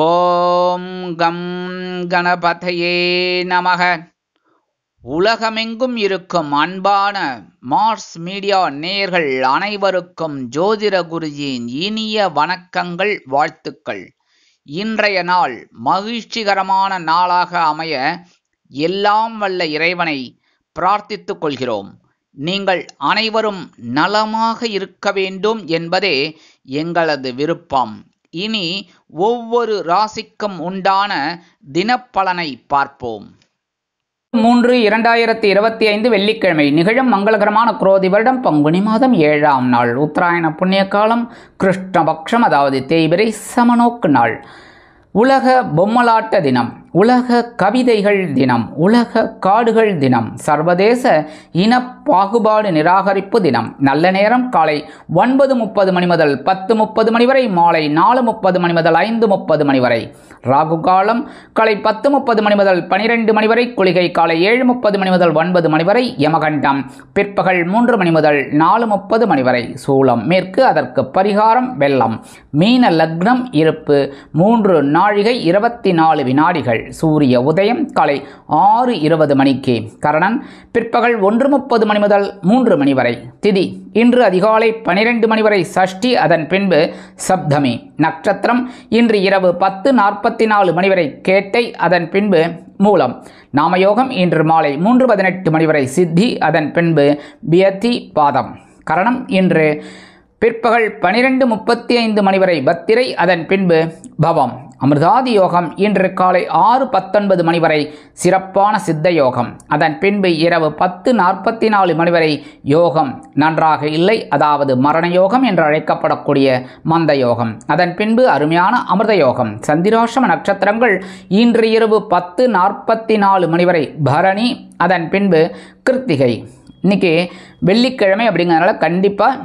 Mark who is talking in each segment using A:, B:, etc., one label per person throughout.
A: ஓம் come கணபதையே நமக. உலகமெங்கும் இருக்கும் அன்பான மார்ஸ் மீடியா நேயர்கள் அனைவருக்கும் ஜோதிட குருஜியின் இனிய வணக்கங்கள், வாழ்த்துக்கள். இன்றைய நாள் மகிழ்ச்சிகரமான நாளாக அமைய எல்லாம் வல்ல இறைவனை பிரார்த்தித்துக் கொள்கிறோம். நீங்கள் அனைவரும் நலமாக இருக்க வேண்டும் என்பதே எங்களது விருப்பம். இனி ஒவ்வொரு ராசிக்கும் உண்டான தினப்பலனை பார்ப்போம். 3/2025 வெள்ளிக்கிழமை நிகழும் மங்களகரமான குரோதி வருடம் பங்குனி மாதம் 7ஆம் நாள், உத்தராயண புண்ணிய காலம், கிருஷ்ணபக்ஷம், அதாவது தேய்பிறை சமநோக்கு நாள். உலக பொம்மலாட்ட தினம், உலக கவிதைகள் தினம், உலக காடுகள் தினம், சர்வதேச இன பாகுபாடு நிராகரிப்பு தினம். நல்ல நேரம் காலை 9:30 மணி முதல் 10:30 மணி வரை, மாலை 4:30 மணி முதல் 5:30 மணி வரை. ராகு காலம் காலை 10:30 மணி முதல் 12 மணி வரை, குளிகை காலை 7:30 மணி முதல் 9 மணி வரை, யமகண்டம் பிற்பகல் 3 மணி முதல் 4:30 மணி வரை. சூலம் மேற்கு, அதற்கு பரிகாரம் வெள்ளம். மீன லக்னம், இருப்பு 3 நாழிகை 24 வினாடிகள். சூரிய உதயம் காலை 6:20 மணிக்கு. கரணன் பிற்பகல் 1:30 மணி முதல் 3 மணி வரை. திதி இன்று அதிகாலை 12 மணி வரை சஷ்டி, அதன் பின்பு சப்தமி. நட்சத்திரம் இன்று இரவு 10:44 மணி வரை கேட்டை, அதன் பின்பு மூலம். நாமயோகம் இன்று மாலை 3:18 மணி வரை சித்தி, அதன் பின்பு பியத்தி பாதம். கரணம் இன்று பிற்பகல் 12:35 மணி வரை பத்திரை, அதன் பின்பு பவம். அமிர்தாதி யோகம் இன்று காலை 6:19 மணி வரை சிறப்பான சித்த யோகம், அதன் பின்பு இரவு 10:44 மணி வரை யோகம் நன்றாக இல்லை, அதாவது மரண யோகம் என்று அழைக்கப்படக்கூடிய மந்த யோகம், அதன் பின்பு அருமையான அமிர்த யோகம். சந்திராஷ்டம நட்சத்திரங்கள் இன்று இரவு 10:44 மணி வரை பரணி, அதன் பின்பு கிருத்திகை. இன்னைக்கு வெள்ளிக்கிழமை அப்படிங்கிறதுனால கண்டிப்பாக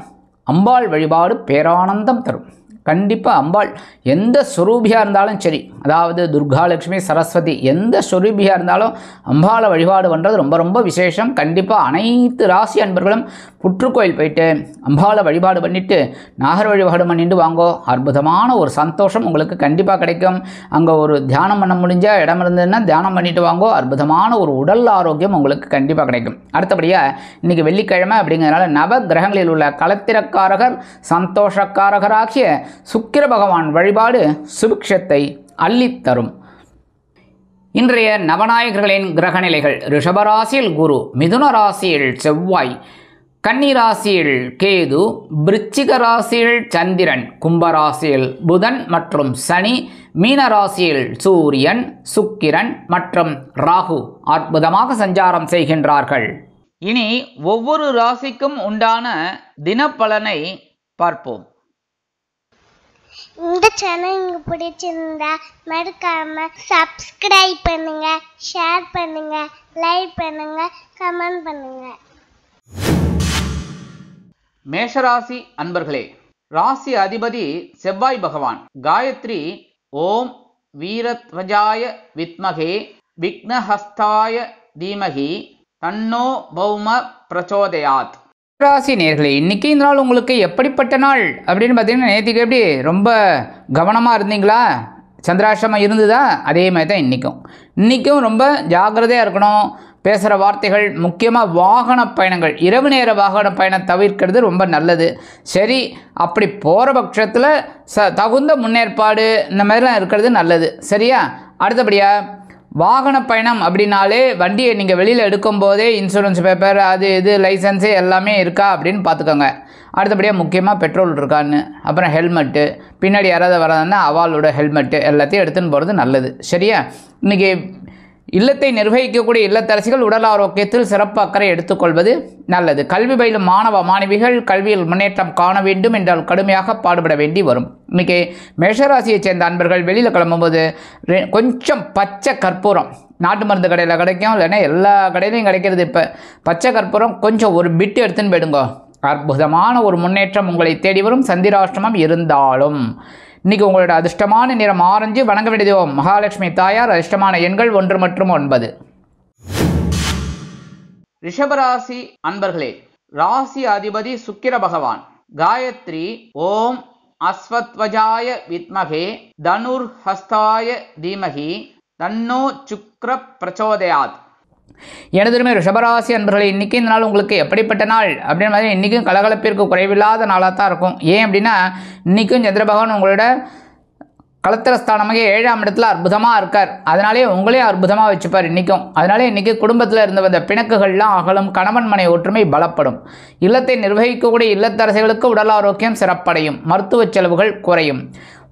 A: அம்பாள் வழிபாடு பேரானந்தம் தரும். கண்டிப்பாக அம்பாள் எந்த ஸ்வரூபியாக இருந்தாலும் சரி, அதாவது துர்காலட்சுமி, சரஸ்வதி, எந்த ஸ்வரூபியாக இருந்தாலும் அம்பாளை வழிபாடு பண்ணுறது ரொம்ப ரொம்ப விசேஷம். கண்டிப்பாக அனைத்து ராசி அன்பர்களும் புற்றுக்கோயில் போயிட்டு அம்பாளை வழிபாடு பண்ணிவிட்டு நாகர் வழிபாடு பண்ணிட்டு வாங்கோ. அற்புதமான ஒரு சந்தோஷம் உங்களுக்கு கண்டிப்பாக கிடைக்கும். அங்கே ஒரு தியானம் பண்ண முடிஞ்ச இடம் இருந்ததுன்னா தியானம் பண்ணிட்டு வாங்கோ. அற்புதமான ஒரு உடல் ஆரோக்கியம் உங்களுக்கு கண்டிப்பாக கிடைக்கும். அடுத்தபடியாக இன்றைக்கி வெள்ளிக்கிழமை அப்படிங்கிறதுனால நவ கிரகங்களில் உள்ள கலத்திரக்காரகர், சந்தோஷக்காரகராகிய சுக்கிர பகவான் வழிபாடு சுபிக்ஷத்தை அள்ளித்தரும். இன்றைய நவநாயகர்களின் கிரகநிலைகள்: ரிஷபராசியில் குரு, மிதுன ராசியில் செவ்வாய், கன்னி ராசியில் கேது, விருச்சிக ராசியில் சந்திரன், கும்பராசியில் புதன் மற்றும் சனி, மீன ராசியில் சூரியன், சுக்கிரன் மற்றும் ராகு அற்புதமாக சஞ்சாரம் செய்கின்றார்கள். இனி ஒவ்வொரு ராசிக்கும் உண்டான தினப்பலனை பார்ப்போம்.
B: இந்த சேனல் உங்களுக்கு பிடிச்சிருந்தா மறக்காம சப்ஸ்கிரைப் பண்ணுங்க, ஷேர் பண்ணுங்க, லைக் பண்ணுங்க, கமெண்ட் பண்ணுங்க.
A: மேஷராசி அன்பர்களே, ராசி அதிபதி செவ்வாய் பகவான். காயத்ரி ஓம் வீரத்வஜாய வித்மகே விக்னஹஸ்தாய தீமகி தன்னோ பௌம பிரச்சோதயாத். ராசி நேயர்களே, இன்றைக்கி இந்த நாள் உங்களுக்கு எப்படிப்பட்ட நாள் அப்படின்னு பார்த்தீங்கன்னா, நேற்றுக்கு எப்படி ரொம்ப கவனமாக இருந்தீங்களா? சந்திராஷ்டமம் இருந்ததா? அதே மாதிரி தான் இன்றைக்கும் ரொம்ப ஜாக்கிரதையாக இருக்கணும். பேசுகிற வார்த்தைகள், முக்கியமாக வாகன பயணங்கள், இரவு நேர வாகன பயணம் தவிர்க்கிறது ரொம்ப நல்லது. சரி, அப்படி போகிற பட்சத்தில் தகுந்த முன்னேற்பாடு இந்த மாதிரிலாம் இருக்கிறது நல்லது. சரியா? அடுத்தபடியாக வாகன பயணம் அப்படின்னாலே வண்டியை நீங்கள் வெளியில் எடுக்கும்போதே இன்சூரன்ஸ் பேப்பர், அது இது லைசன்ஸு எல்லாமே இருக்கா அப்படின்னு பார்த்துக்கோங்க. அடுத்தபடியாக முக்கியமாக பெட்ரோல் இருக்கான்னு, அப்புறம் ஹெல்மெட்டு, பின்னாடி யாராவது வராதுன்னா அவளோட ஹெல்மெட்டு எல்லாத்தையும் எடுத்துன்னு போகிறது நல்லது. சரியா? இன்றைக்கி இல்லத்தை நிர்வகிக்கக்கூடிய இல்லத்தரசிகள் உடல் ஆரோக்கியத்தில் சிறப்பு அக்கறை எடுத்துக்கொள்வது நல்லது. கல்வி பயிலும் மாணவ மாணவிகள் கல்வியில் முன்னேற்றம் காண வேண்டும் என்றால் கடுமையாக பாடுபட வேண்டி வரும். இன்றைக்கி மேஷராசியை சேர்ந்த அன்பர்கள் வெளியில் கிளம்பும்போது கொஞ்சம் பச்சை கற்பூரம், நாட்டு மருந்து கடையில் கிடைக்கும், இல்லைன்னா எல்லா கடையிலையும் கிடைக்கிறது. இப்போ பச்சை கற்பூரம் கொஞ்சம் ஒரு பிட்டு எடுத்துன்னு போயிடுங்க. அற்புதமான ஒரு முன்னேற்றம் உங்களை தேடி வரும். சந்திராஷ்டமம் இருந்தாலும் இன்றைக்கி உங்களோட அதிர்ஷ்டமான நிறம் ஆரஞ்சு. வணங்க வேண்டியது மகாலட்சுமி தாயார். அதிர்ஷ்டமான எண்கள் 1 மற்றும் 9. ரிஷபராசி அன்பர்களே, ராசி அதிபதி சுக்கிர பகவான். காயத்ரி ஓம் அஸ்வத்வஜாய வித்மகே தனுர்ஹஸ்தாய தீமகி தன்னோ சுக்ர பிரச்சோதயாத். எனதுமே ரிஷபராசி அன்பர்களே, இன்றைக்கி இந்த நாள் உங்களுக்கு எப்படிப்பட்ட நாள் அப்படின்னு மாதிரி இன்றைக்கும் கலகலப்பிற்கு குறைவில்லாத நாளாக தான் இருக்கும். ஏன் அப்படின்னா இன்றைக்கும் சந்திர பகவான் உங்களோட கலத்திரஸ்தானமாக 7ஆம் இடத்துல அற்புதமாக இருக்கார். அதனாலே உங்களே அற்புதமாக வச்சுப்பார் இன்றைக்கும். அதனாலே இன்றைக்கி குடும்பத்தில் இருந்து வந்த பிணக்குகள்லாம் அகலும், கணவன் மனை ஒற்றுமை பலப்படும், இல்லத்தை நிர்வகிக்கக்கூடிய இல்லத்தரசிகளுக்கு உடல் ஆரோக்கியம் சிறப்படையும், மருத்துவ செலவுகள் குறையும்,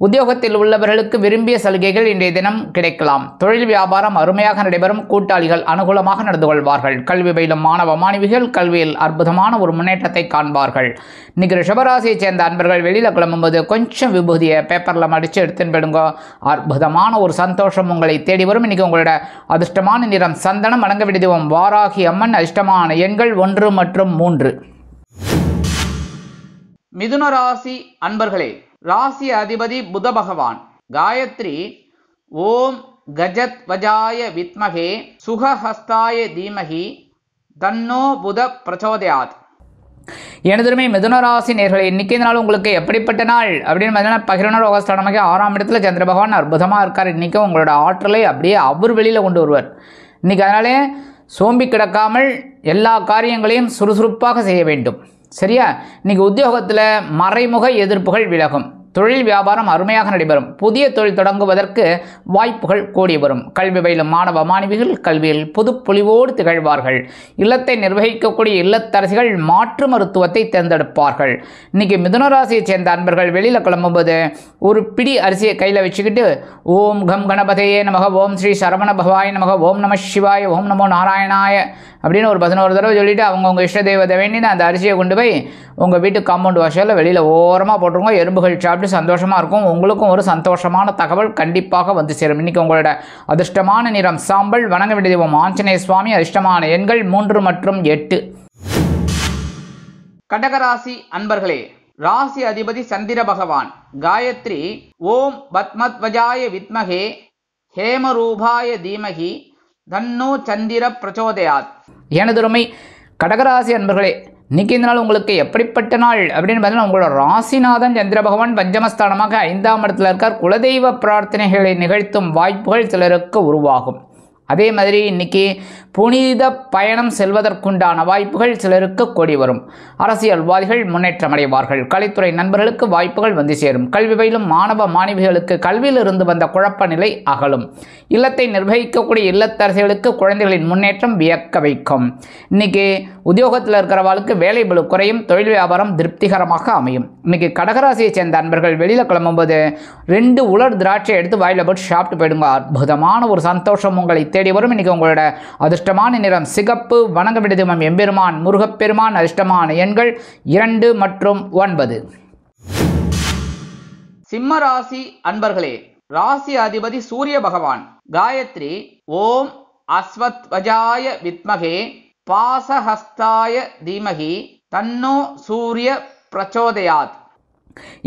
A: உத்தியோகத்தில் உள்ளவர்களுக்கு விரும்பிய சலுகைகள் இன்றைய தினம் கிடைக்கலாம், தொழில் வியாபாரம் அருமையாக நடைபெறும், கூட்டாளிகள் அனுகூலமாக நடந்து கொள்வார்கள், கல்வி பயிலும் மாணவ மாணவிகள் கல்வியில் அற்புதமான ஒரு முன்னேற்றத்தை காண்பார்கள். இன்றைக்கி ரிஷபராசியை சேர்ந்த அன்பர்கள் வெளியில் கிளம்பும்போது கொஞ்சம் விபூதியை பேப்பரில் மடித்து எடுத்துன்னு போயிடுங்க. அற்புதமான ஒரு சந்தோஷம் உங்களை தேடி வரும். இன்றைக்கி உங்களோட அதிர்ஷ்டமான நிறம் சந்தனம், வணங்க விடுதிவம் வாராகி அம்மன், அதிர்ஷ்டமான எண்கள் 1 மற்றும் 3. மிதுன ராசி அன்பர்களே, ராசி அதிபதி புத பகவான். காயத்ரி ஓம் கஜத் வஜாய வித்மகே சுகஹஸ்தாய தீமகி தன்னோ புத பிரச்சோதயாத். எனதுமே மிதுன ராசி நேர்களை, இன்றைக்கி நாள் உங்களுக்கு எப்படிப்பட்ட நாள் அப்படின்னு பார்த்தீங்கன்னா 11 ஆகஸ்ட் 6ஆம் இடத்துல சந்திர பகவான் அற்புதமாக இருக்கார். இன்றைக்கும் உங்களோட ஆற்றலை அப்படியே அவர் வெளியில் கொண்டு வருவார். இன்றைக்கி அதனாலே சோம்பி கிடக்காமல் எல்லா காரியங்களையும் சுறுசுறுப்பாக செய்ய வேண்டும். சரியா? இன்றைக்கி உத்தியோகத்தில் மறைமுக எதிர்ப்புகள் விலகும், தொழில் வியாபாரம் அருமையாக நடைபெறும், புதிய தொழில் தொடங்குவதற்கு வாய்ப்புகள் கூடி வரும், கல்வி பயிலும் மாணவ மாணவிகள் கல்வியில் புது பொலிவோடு திகழ்வார்கள், இல்லத்தை நிர்வகிக்கக்கூடிய இல்லத்தரசிகள் மாற்று மருத்துவத்தை தேர்ந்தெடுப்பார்கள். இன்றைக்கி மிதுனராசியைச் சேர்ந்த அன்பர்கள் வெளியில் கிளம்பும்போது ஒரு பிடி அரிசியை கையில் வச்சுக்கிட்டு ஓம் கம் கணபதையே நமக, ஓம் ஸ்ரீ சரவண பவாய நமக, ஓம் நம சிவாய, ஓம் நமோ நாராயணாய அப்படின்னு ஒரு 11 தடவை சொல்லிவிட்டு அவங்கவுங்க இஷ்ட தெய்வத்தை வேண்டின்னு அந்த அரிசியை கொண்டு போய் உங்கள் வீட்டு காம்பவுண்ட் வாசலில் வெளியில் ஓரமாக போட்டுருங்க. எறும்புகள் சாப்பிட்டு சந்தோஷமாக இருக்கும். உங்களுக்கும் ஒரு சந்தோஷமான தகவல் கண்டிப்பாக வந்து சேரும். இன்றைக்கி உங்களோட அதிர்ஷ்டமான நிறம் சாம்பல், வணங்க வேண்டிய தெய்வம் ஆஞ்சநேய சுவாமி, அதிர்ஷ்டமான எண்கள் 3 மற்றும் 8. கடகராசி அன்பர்களே, ராசி அதிபதி சந்திர பகவான். காயத்ரி ஓம் பத்மத்வஜாய வித்மகே ஹேமரூபாய தீமகி தன்னோ சந்திர பிரச்சோதயாத். எனதுரிமை கடகராசி அன்பர்களே, இன்றைக்கி இந்த நாள் உங்களுக்கு எப்படிப்பட்ட நாள் அப்படின்னு பார்த்தீங்கன்னா உங்களோட ராசிநாதன் சந்திர பகவான் பஞ்சமஸ்தானமாக 5ஆம் இடத்துல இருக்கார். குலதெய்வ பிரார்த்தனைகளை நிகழ்த்தும் வாய்ப்புகள் சிலருக்கு உருவாகும். அதே மாதிரி இன்றைக்கி புனித பயணம் செல்வதற்குண்டான வாய்ப்புகள் சிலருக்கு கூடி வரும். அரசியல்வாதிகள் முன்னேற்றம் அடைவார்கள். கலைத்துறை நண்பர்களுக்கு வாய்ப்புகள் வந்து சேரும். கல்வி பயிலும் மாணவ மாணவிகளுக்கு கல்வியில் இருந்து வந்த குழப்ப நிலை அகலும். இல்லத்தை நிர்வகிக்கக்கூடிய இல்லத்தரசிகளுக்கு குழந்தைகளின் முன்னேற்றம் வியக்க வைக்கும். இன்றைக்கி உத்தியோகத்தில் இருக்கிறவர்களுக்கு வேலை பளு குறையும், தொழில் வியாபாரம் திருப்திகரமாக அமையும். இன்றைக்கி கடகராசியை சேர்ந்த அன்பர்கள் வெளியில் கிளம்பும்போது 2 உலர் திராட்சை எடுத்து வாயில் போட்டு சாப்பிட்டு போயிடுங்க. அற்புதமான ஒரு சந்தோஷம் உங்களை தேடி வரும். இன்றைக்கி உங்களோட அதிர்ஷ்டமான நிறம் சிகப்பு, வணங்க வேண்டிய தெய்வம் எம்பெருமான் முருகப்பெருமான், அதிர்ஷ்டமான எண்கள் 2 மற்றும் 9. சிம்ம ராசி அன்பர்களே, ராசி அதிபதி சூரிய பகவான். காயத்ரி ஓம் அஸ்வத்வஜாய வித்மகே பாசஹஸ்தாய தீமகி தன்னோ சூரிய பிரச்சோதயாத்.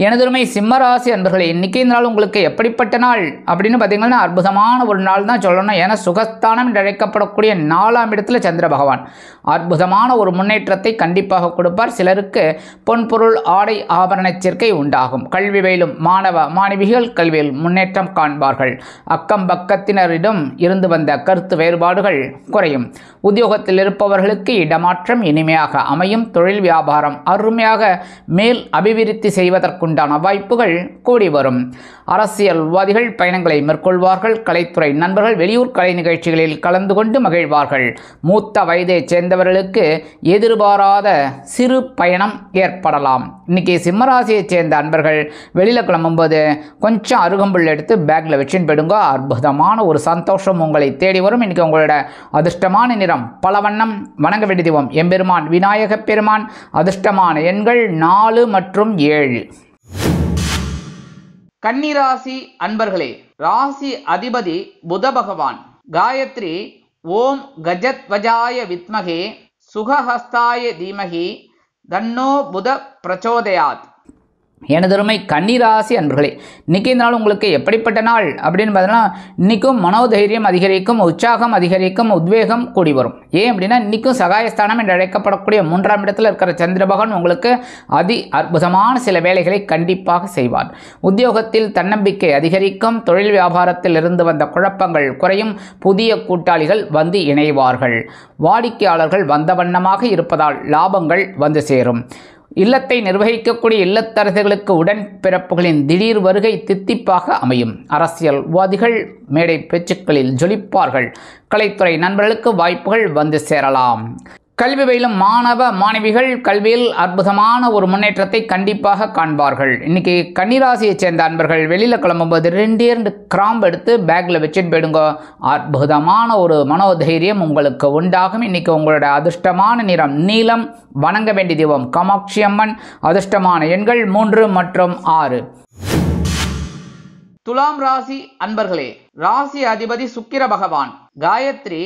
A: எனதுரிமை சிம்மராசி அன்பர்களே, இன்றைக்கி இந்த நாள் உங்களுக்கு எப்படிப்பட்ட நாள் அப்படின்னு பார்த்தீங்கன்னா அற்புதமான ஒரு நாள் தான் சொல்லணும். ஏன்னா சுகஸ்தானம் என்று அழைக்கப்படக்கூடிய 4ஆம் இடத்துல சந்திர பகவான் அற்புதமான ஒரு முன்னேற்றத்தை கண்டிப்பாக கொடுப்பார். சிலருக்கு பொன்பொருள் ஆடை ஆபரண சேர்க்கை உண்டாகும். கல்வி பயிலும் மாணவ மாணவிகள் கல்வியில் முன்னேற்றம் காண்பார்கள். அக்கம் பக்கத்தினரிடம் இருந்து வந்த கருத்து வேறுபாடுகள் குறையும். உத்தியோகத்தில் இருப்பவர்களுக்கு இடமாற்றம் இனிமையாக அமையும். தொழில் வியாபாரம் அருமையாக மேல் அபிவிருத்தி செய்வதற்குண்டான வாய்ப்புகள் கூடி வரும். அரசியல்வாதிகள் பயணங்களை மேற்கொள்வார்கள். கலைத்துறை நண்பர்கள் வெளியூர் கலை நிகழ்ச்சிகளில் கலந்து கொண்டு மகிழ்வார்கள். மூத்த வயதைச் சேர்ந்தவர்களுக்கு எதிர்பாராத சிறு பயணம் ஏற்படலாம். இன்னைக்கு சிம்மராசியைச் சேர்ந்த அன்பர்கள் வெளியில் கிளம்பும்போது கொஞ்சம் அருகம்புல் எடுத்து பேக்கில் வச்சுன்னு போயிடுங்க. அற்புதமான ஒரு சந்தோஷம் உங்களை தேடி வரும். இன்னைக்கு உங்களோட அதிர்ஷ்டமான நிறம் பலவண்ணம், வணங்க வேண்டிய தெய்வம் எம்பெருமான் விநாயக பெருமான், அதிர்ஷ்டமான எண்கள் 4 மற்றும் 7. கன்னிராசி அன்பர்களே, ராசி அதிபதி புத பகவான். காயத்ரி ஓம் கஜத்வஜாய வித்மகே சுகஹஸ்தாய தீமகி தன்னோ புத பிரச்சோதயாத். எனதருமை கன்னிராசி அன்பர்களே, இன்றைக்கி இந்த நாள் உங்களுக்கு எப்படிப்பட்ட நாள் அப்படின்னு பார்த்தீங்கன்னா, இன்றைக்கும் மனோதைரியம் அதிகரிக்கும், உற்சாகம் அதிகரிக்கும், உத்வேகம் கூடி வரும். ஏன் அப்படின்னா, இன்றைக்கும் சகாயஸ்தானம் என்று அழைக்கப்படக்கூடிய 3ஆம் இடத்தில் இருக்கிற சந்திர பகவான் உங்களுக்கு அற்புதமான சில வேலைகளை கண்டிப்பாக செய்வார். உத்தியோகத்தில் தன்னம்பிக்கை அதிகரிக்கும், தொழில் வியாபாரத்தில் இருந்து வந்த குழப்பங்கள் குறையும், புதிய கூட்டாளிகள் வந்து இணைவார்கள், வாடிக்கையாளர்கள் வந்த வண்ணமாக இருப்பதால் லாபங்கள் வந்து சேரும். இல்லத்தை நிர்வகிக்கக்கூடிய இல்லத்தரசிகளுக்கு உடன் பிறப்புகளின் திடீர் வருகை தித்திப்பாக அமையும். அரசியல்வாதிகள் மேடை பேச்சுக்களில் ஜொலிப்பார்கள். கலைத்துறை நண்பர்களுக்கு வாய்ப்புகள் வந்து சேரலாம். கல்வி பயிலும் மாணவ மாணவிகள் கல்வியில் அற்புதமான ஒரு முன்னேற்றத்தை கண்டிப்பாக காண்பார்கள். இன்றைக்கி கன்னிராசியைச் சேர்ந்த அன்பர்கள் வெளியில் கிளம்பும்போது 2 கிராம்பு எடுத்து பேக்கில் வச்சுட்டு போயிடுங்க. அற்புதமான ஒரு மனோதைரியம் உங்களுக்கு உண்டாகும். இன்றைக்கி உங்களோட அதிர்ஷ்டமான நிறம் நீலம். வணங்க வேண்டிய தெய்வம் காமாட்சி அம்மன். அதிர்ஷ்டமான எண்கள் 3 மற்றும் 6. துலாம் ராசி அன்பர்களே, ராசி அதிபதி சுக்கிர பகவான். காயத்ரி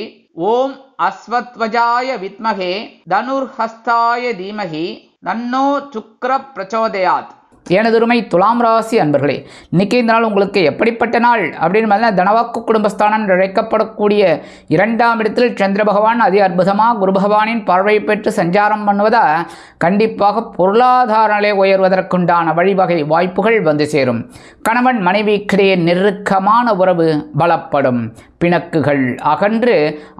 A: ஓம் அஸ்வத்வஜாய வித்மகே தனுர்ஹஸ்தாய தீமகி தன்னோ சுக்ர பிரச்சோதயாத். எனதுரிமை துலாம் ராசி அன்பர்களே, இன்றைக்கி இந்த நாள் உங்களுக்கு எப்படிப்பட்ட நாள் அப்படின்னு பார்த்தீங்கன்னா, தனவாக்கு குடும்பஸ்தானம் என்று அழைக்கப்படக்கூடிய 2ஆம் இடத்தில் சந்திர பகவான் அதி அற்புதமாக குரு பகவானின் பார்வை பெற்று சஞ்சாரம் பண்ணுவதால் கண்டிப்பாக பொருளாதார நிலை உயர்வதற்குண்டான வழிவகை வாய்ப்புகள் வந்து சேரும். கணவன் மனைவிக்கிடையே நெருக்கமான உறவு பலப்படும். பிணக்குகள் அகன்று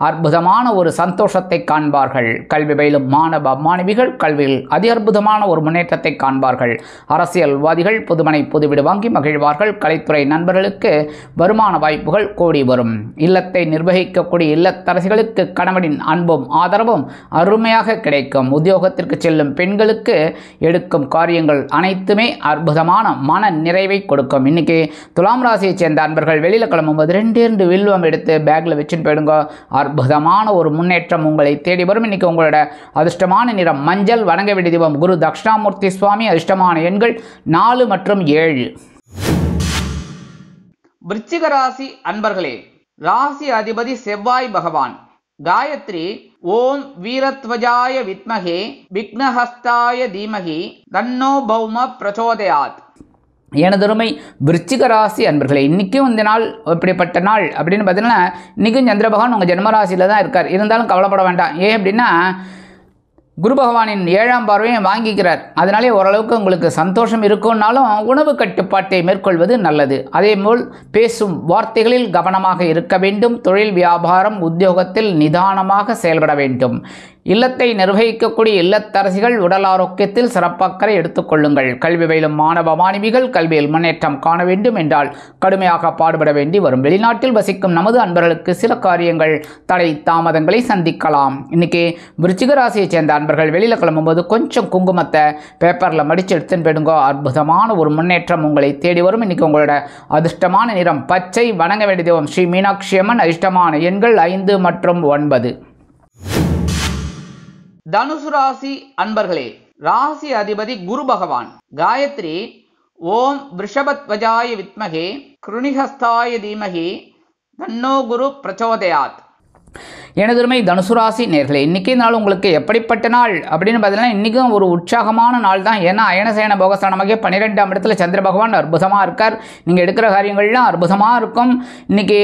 A: அற்புதமான ஒரு சந்தோஷத்தை காண்பார்கள். கல்வி பயிலும் மாணவ மாணவிகள் கல்வியில் அதி அற்புதமான ஒரு முன்னேற்றத்தை காண்பார்கள். அரசியல்வாதிகள் புதுமனை புதுவீடு வாங்கி மகிழ்வார்கள். கலைத்துறை நண்பர்களுக்கு வருமான வாய்ப்புகள் கூடி வரும். இல்லத்தை நிர்வகிக்கக்கூடிய இல்லத்தரசிகளுக்கு கணவனின் அன்பும் ஆதரவும் அருமையாக கிடைக்கும். உத்தியோகத்திற்கு செல்லும் பெண்களுக்கு எடுக்கும் காரியங்கள் அனைத்துமே அற்புதமான மன நிறைவை கொடுக்கும். இன்னைக்கு துலாம் ராசியைச் சேர்ந்த அன்பர்கள் வெளியில் கிளம்பும்போது 2 வில்வம் எடுத்து பேக்கில் வச்சுன்னு போயிடுங்க. அற்புதமான ஒரு முன்னேற்றம் உங்களை தேடி வரும். இன்னைக்கு உங்களோட அதிர்ஷ்டமான நிறம் மஞ்சள். வணங்க வேண்டிய தெய்வம் குரு தட்சிணாமூர்த்தி சுவாமி. அதிர்ஷ்டமான எண்கள் 4 மற்றும் 7. விருச்சிக ராசி அன்பர்களே, ராசி அதிபதி செவ்வாய் பகவான். காயத்ரி ஓம் வீரத்வஜாய வித்மகே விக்னஹஸ்தாய தீமகி தன்னோ பௌம பிரச்சோதயாத். எனதருமை விருச்சிக ராசி அன்பர்களே, இன்றைக்கும் இந்த நாள் எப்படிப்பட்ட நாள் அப்படின்னு பார்த்தீங்கன்னா, இன்றைக்கும் சந்திர பகவான் உங்கள் ஜென்மராசியில் தான் இருக்கார். இருந்தாலும் கவலைப்பட வேண்டாம். ஏன் அப்படின்னா, குரு பகவானின் 7ஆம் பார்வையை வாங்கிக்கிறார். அதனாலே ஓரளவுக்கு உங்களுக்கு சந்தோஷம் இருக்கும்னாலும் உணவு கட்டுப்பாட்டை மேற்கொள்வது நல்லது. அதேபோல் பேசும் வார்த்தைகளில் கவனமாக இருக்க வேண்டும். தொழில் வியாபாரம் உத்தியோகத்தில் நிதானமாக செயல்பட வேண்டும். இல்லத்தை நிர்வகிக்கக்கூடிய இல்லத்தரசிகள் உடல் ஆரோக்கியத்தில் சிறப்பக்கறை எடுத்துக்கொள்ளுங்கள். கல்வி பயிலும் மாணவ மாணவிகள் கல்வியில் முன்னேற்றம் காண வேண்டும் என்றால் கடுமையாக பாடுபட வேண்டி வரும். வெளிநாட்டில் வசிக்கும் நமது அன்பர்களுக்கு சில காரியங்கள் தடை தாமதங்களை சந்திக்கலாம். இன்னைக்கு விருச்சிக ராசியை சேர்ந்த அன்பர்கள் வெளியில் கிளம்பும்போது கொஞ்சம் குங்குமத்தை பேப்பரில் மடித்து எடுத்துன்னு போயிடுங்க. அற்புதமான ஒரு முன்னேற்றம் உங்களை தேடி வரும். இன்னைக்கு உங்களோட அதிர்ஷ்டமான நிறம் பச்சை. வணங்க வேண்டிய தெய்வம் ஸ்ரீ மீனாட்சி அம்மன். அதிர்ஷ்டமான எண்கள் 5 மற்றும் 9. தனுசு ராசி அன்பர்களே, ராசி அதிபதி குரு பகவான். காயத்ரி ஓம் விருஷபத்வஜாய வித்மகே கிருணிஹஸ்தாய தீமகி தன்னோ குரு பிரச்சோதயாத். எனதுரிமை தனுசு ராசி நேர்களே, இன்றைக்கி நாள் உங்களுக்கு எப்படிப்பட்ட நாள் அப்படின்னு பார்த்தீங்கன்னா, இன்றைக்கும் ஒரு உற்சாகமான நாள் தான். ஏன்னா அயனசேன போகஸ்தானமாக 12ஆம் இடத்துல சந்திர பகவான் அற்புதமாக இருக்கார். நீங்கள் எடுக்கிற காரியங்கள்லாம் அற்புதமாக இருக்கும். இன்றைக்கி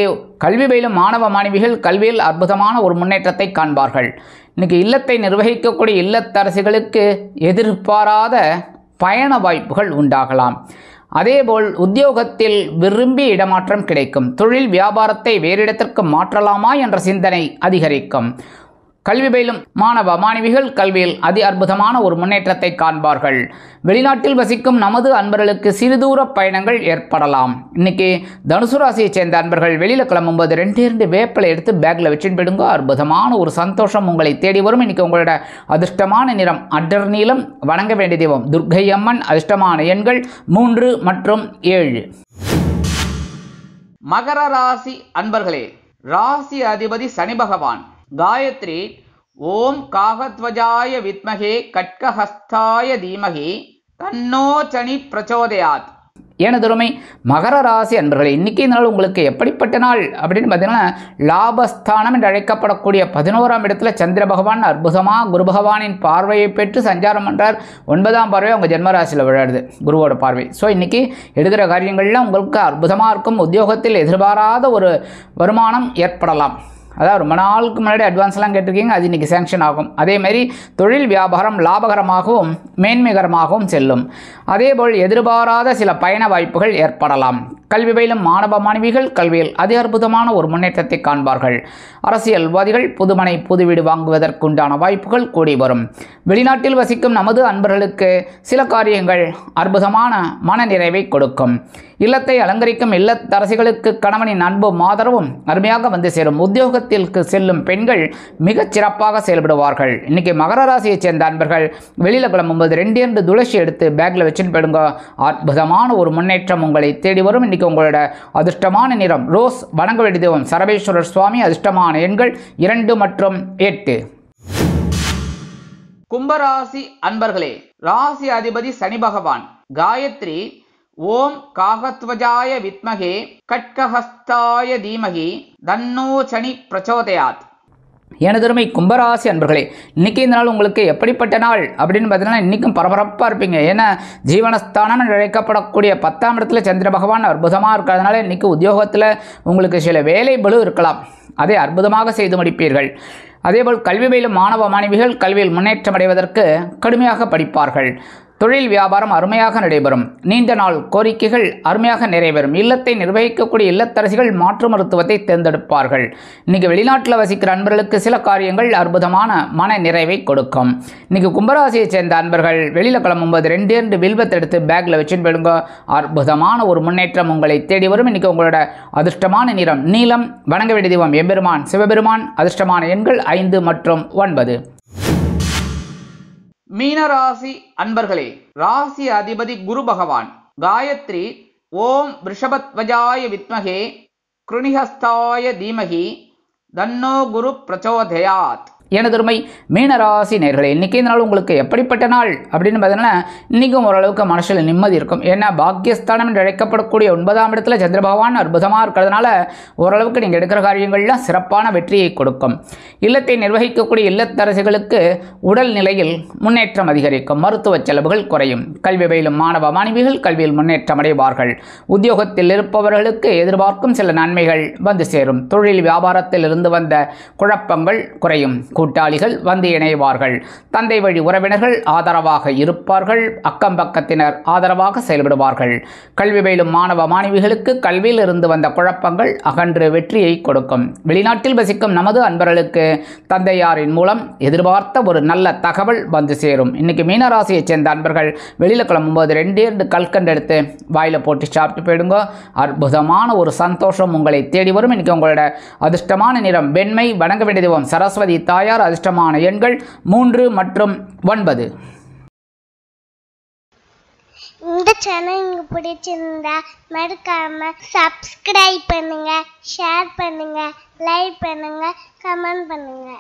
A: கல்வி பயிலும் மாணவ மாணவிகள் கல்வியில் அற்புதமான ஒரு முன்னேற்றத்தை காண்பார்கள். இன்றைக்கி இல்லத்தை நிர்வகிக்கக்கூடிய இல்லத்தரசிகளுக்கு எதிர்பாராத பயண வாய்ப்புகள் உண்டாகலாம். அதேபோல் உத்தியோகத்தில் விரும்பி இடமாற்றம் கிடைக்கும். தொழில் வியாபாரத்தை வேறு இடத்திற்கு மாற்றலாமா என்ற சிந்தனை அதிகரிக்கும். கல்வி பயிலும் மாணவ மாணவிகள் கல்வியில் அதி அற்புதமான ஒரு முன்னேற்றத்தை காண்பார்கள். வெளிநாட்டில் வசிக்கும் நமது அன்பர்களுக்கு சிறுதூர பயணங்கள் ஏற்படலாம். இன்னைக்கு தனுசு ராசியைச் சேர்ந்த அன்பர்கள் வெளியில் கிளம்பும்போது 2 வேப்பிலை எடுத்து பேக்கில் வச்சுட்டு போயிடுங்க. அற்புதமான ஒரு சந்தோஷம் உங்களை தேடி வரும். இன்னைக்கு உங்களோட அதிர்ஷ்டமான நிறம் அடர் நீலம். வணங்க வேண்டிய தெய்வம் துர்க்கை அம்மன். அதிர்ஷ்டமான எண்கள் 3 மற்றும் 7. மகர ராசி அன்பர்களே, ராசி அதிபதி சனி பகவான். காயத்ரி ஓம் காகத்வஜாய வித்மகே கட்கஹஸ்தாய தீமகி தன்னோ சனி பிரச்சோதயாத். எனதொருமை மகர ராசி அன்பர்களே, இன்றைக்கி நாள் உங்களுக்கு எப்படிப்பட்ட நாள் அப்படின்னு பார்த்தீங்கன்னா, லாபஸ்தானம் என்று அழைக்கப்படக்கூடிய 11ஆம் இடத்துல சந்திர பகவான் அற்புதமாக குரு பகவானின் பார்வையை பெற்று சஞ்சாரம் பண்ணுறார். 9ஆம் பார்வை உங்கள் ஜென்மராசியில் விளையாடுது குருவோட பார்வை. ஸோ இன்றைக்கி எடுக்கிற காரியங்கள்லாம் உங்களுக்கு அற்புதமாக இருக்கும். உத்தியோகத்தில் எதிர்பாராத ஒரு வருமானம் ஏற்படலாம். அதாவது ரொம்ப நாளுக்கு முன்னாடி அட்வான்ஸ்லாம் கேட்டிருக்கீங்க, அது இன்றைக்கி சேங்ஷன் ஆகும். அதேமாதிரி தொழில் வியாபாரம் லாபகரமாகவும் மேன்மைகரமாகவும் செல்லும். அதேபோல் எதிர்பாராத சில பயண வாய்ப்புகள் ஏற்படலாம். கல்வி பயிலும் மாணவ மாணவிகள் கல்வியில் அதி அற்புதமான ஒரு முன்னேற்றத்தை காண்பார்கள். அரசியல்வாதிகள் புதுமனை புது வீடு வாங்குவதற்குண்டான வாய்ப்புகள் கூடி வரும். வெளிநாட்டில் வசிக்கும் நமது அன்பர்களுக்கு சில காரியங்கள் அற்புதமான மன நிறைவை கொடுக்கும். இல்லத்தை அலங்கரிக்கும் இல்லத்தரசிகளுக்கு கணவனின் அன்பும் ஆதரவும் அருமையாக வந்து சேரும். உத்தியோகத்திற்கு செல்லும் பெண்கள் மிகச் சிறப்பாக செயல்படுவார்கள். இன்றைக்கி மகர ராசியைச் சேர்ந்த அன்பர்கள் வெளியில் கிளம்பும்போது 2 துளசி எடுத்து பேக்கில் வச்சுன்னு போயிடுங்க. அற்புதமான ஒரு முன்னேற்றம் உங்களை தேடி வரும். இன்றைக்கி உங்களோட அதிர்ஷ்டமான நிறம் ரோஸ். வணங்க வேண்டிய தெய்வம் சரபேஸ்வரர் சுவாமி. அதிர்ஷ்டமான எண்கள் 2 மற்றும் 8. கும்பராசி அன்பர்களே, ராசி அதிபதி சனி பகவான். காயத்ரி ஓம் காகத்வஜாய வித்மகே கட்கஹஸ்தாய தீமகி தன்னோ சனி பிரச்சோதயாத். எனதருமை கும்பராசி அன்பர்களே, இன்றைக்கி இந்த நாள் உங்களுக்கு எப்படிப்பட்ட நாள் அப்படின்னு பார்த்தீங்கன்னா, இன்றைக்கும் பரபரப்பாக இருப்பீங்க. ஏன்னா ஜீவனஸ்தானம் என்று அழைக்கப்படக்கூடிய 10ஆம் இடத்துல சந்திர பகவான் அற்புதமாக இருக்கிறதுனால இன்றைக்கி உத்தியோகத்தில் உங்களுக்கு சில வேலை பளு இருக்கலாம். அதை அற்புதமாக செய்து முடிப்பீர்கள். அதேபோல் கல்வி பயிலும் மாணவ மாணவிகள் கல்வியில் முன்னேற்றம் அடைவதற்கு கடுமையாக படிப்பார்கள். தொழில் வியாபாரம் அருமையாக நடைபெறும். நீண்ட நாள் கோரிக்கைகள் அருமையாக நிறைவேறும். இல்லத்தை நிர்வகிக்கக்கூடிய இல்லத்தரசிகள் மாற்று மருத்துவத்தை தேர்ந்தெடுப்பார்கள். இன்றைக்கி வெளிநாட்டில் வசிக்கிற அன்பர்களுக்கு சில காரியங்கள் அற்புதமான மன நிறைவை கொடுக்கும். இன்றைக்கி கும்பராசியைச் சேர்ந்த அன்பர்கள் வெளியில் கிளம்பும்போது 2 வில்வத்தை எடுத்து பேக்கில் வச்சுன்னு போயிடுங்க. அற்புதமான ஒரு முன்னேற்றம் உங்களை தேடி வரும். இன்றைக்கி உங்களோட அதிர்ஷ்டமான நிறம் நீலம். வணங்க வேண்டிய தெய்வம் எம்பெருமான் சிவபெருமான். அதிர்ஷ்டமான எண்கள் 5 மற்றும் 9. மீனராசி அன்பர்களே, ராசி அதிபதி குரு பகவான். காயத்ரி ஓம் ரிஷபத்வஜாய வித்மகே கிருணிஹஸ்தாய தீமகி தன்னோ குரு பிரச்சோதயாத். எனதருமை மீனராசி நேர்களே, இன்றைக்கி இந்த நாள் உங்களுக்கு எப்படிப்பட்ட நாள் அப்படின்னு பார்த்தீங்கன்னா, இன்றைக்கும் ஓரளவுக்கு மனசில் நிம்மதி இருக்கும். ஏன்னா பாக்கியஸ்தானம் என்று அழைக்கப்படக்கூடிய 9ஆம் இடத்துல சந்திர பகவான் அற்புதமாக இருக்கிறதுனால ஓரளவுக்கு நீங்கள் எடுக்கிற காரியங்கள்லாம் சிறப்பான வெற்றியை கொடுக்கும். இல்லத்தை நிர்வகிக்கக்கூடிய இல்லத்தரசிகளுக்கு உடல் நிலையில் முன்னேற்றம் அதிகரிக்கும். மருத்துவ செலவுகள் குறையும். கல்வி பயிலும் மாணவ மாணவிகள் கல்வியில் முன்னேற்றம் அடைவார்கள். உத்தியோகத்தில் இருப்பவர்களுக்கு எதிர்பார்க்கும் சில நன்மைகள் வந்து சேரும். தொழில் வியாபாரத்தில் இருந்து வந்த குழப்பங்கள் குறையும். கூட்டாளிகள் வந்து இணைவார்கள். தந்தை வழி உறவினர்கள் ஆதரவாக இருப்பார்கள். அக்கம் பக்கத்தினர் ஆதரவாக செயல்படுவார்கள். கல்வி பயிலும் மாணவ மாணவிகளுக்கு கல்வியில் இருந்து வந்த குழப்பங்கள் அகன்று வெற்றியை கொடுக்கும். வெளிநாட்டில் வசிக்கும் நமது அன்பர்களுக்கு தந்தையாரின் மூலம் எதிர்பார்த்த ஒரு நல்ல தகவல் வந்து சேரும். இன்னைக்கு மீனராசியைச் சேர்ந்த அன்பர்கள் வெளியில் கிளம்பும்போது 2 கல்கண்டு எடுத்து வாயில் போட்டு சாப்பிட்டு போயிடுங்க. அற்புதமான ஒரு சந்தோஷம் உங்களை தேடி வரும். இன்னைக்கு உங்களோட அதிர்ஷ்டமான நிறம் வெண்மை. வணங்க வேண்டிய தெய்வம் சரஸ்வதி தாயார். அதிர்ஷ்டமான எண்கள் 3 மற்றும் 9.
B: இந்த சேனல் உங்களுக்கு பிடிச்சிருந்தா மறக்காம சப்ஸ்கிரைப் பண்ணுங்க, ஷேர் பண்ணுங்க, லைக் பண்ணுங்க, கமெண்ட் பண்ணுங்க.